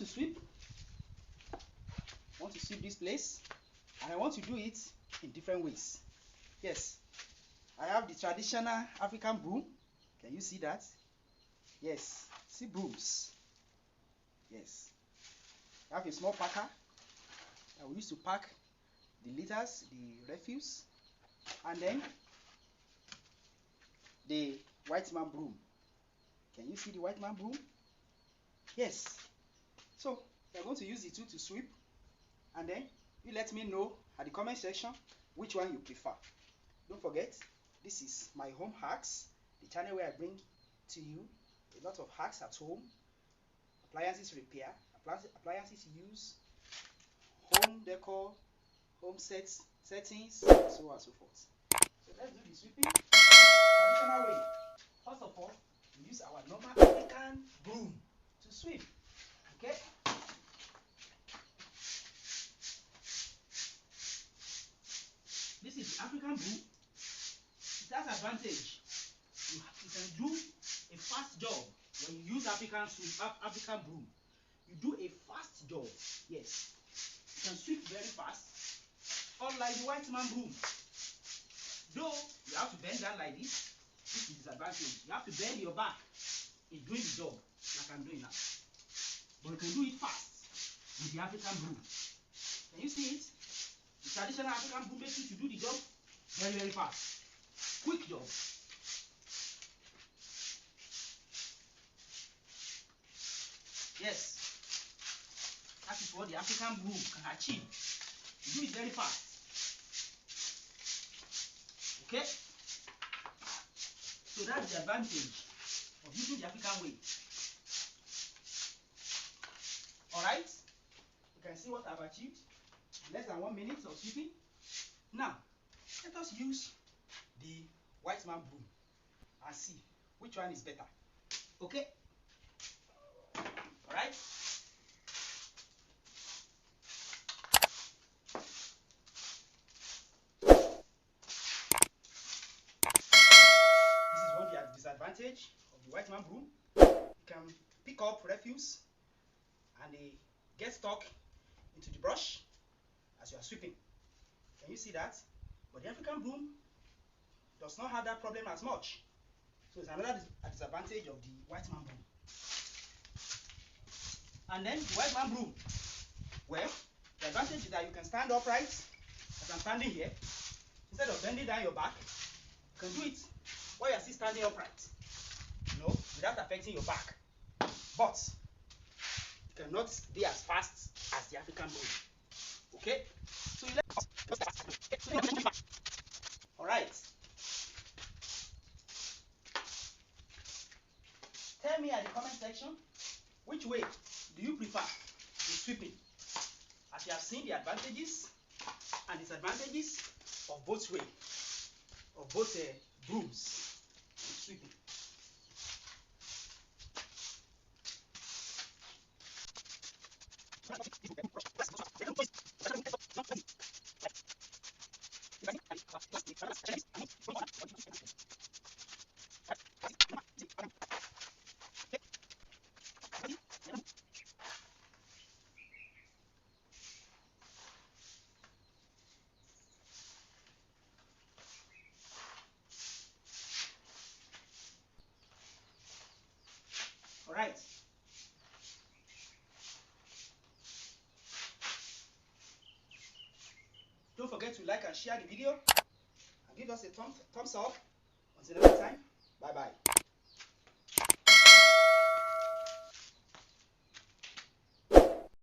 to sweep. I want to sweep this place, and I want to do it in different ways. Yes, I have the traditional African broom. Can you see that? Yes, see brooms. Yes, I have a small packer that we used to pack the litters, the refuse, and then the white man broom. Can you see the white man broom? Yes. So we are going to use the two to sweep, and then you let me know at the comment section which one you prefer. Don't forget, this is my home hacks, the channel where I bring to you a lot of hacks at home, appliances repair, appliances use, home decor, home settings, so on and so forth. So let's do the sweeping traditional way. First of all, we use our normal African broom to sweep. Okay? This is the African broom. It has advantage. You can do a fast job when you use African broom. You do a fast job. Yes. You can sweep very fast. Unlike the white man broom. Though you have to bend down like this. This is the disadvantage. You have to bend your back in doing the job like I'm doing now. But you can do it fast with the African broom. Can you see it? The traditional African broom makes you to do the job very, very fast. Quick job. Yes. That is what the African broom can achieve. You do it very fast. Okay? So that's the advantage of using the African way. Alright? You can see what I've achieved in less than 1 minute of sweeping. Now, let us use the white man broom and see which one is better. Okay? Alright? This is what the disadvantage of the white man broom. You can pick up refuse and they get stuck into the brush as you are sweeping. Can you see that? But the African broom does not have that problem as much. So it's another disadvantage of the white man broom. And then the white man broom, well, the advantage is that you can stand upright as I'm standing here. Instead of bending down your back, you can do it while you're still standing upright, without affecting your back. But you cannot be as fast as the African broom. Okay? So you let Alright. Tell me at the comment section which way do you prefer in sweeping, as you have seen the advantages and disadvantages of both brooms in sweeping. Alright. Don't forget to like and share the video and give us a thumbs up. Until next time, bye bye.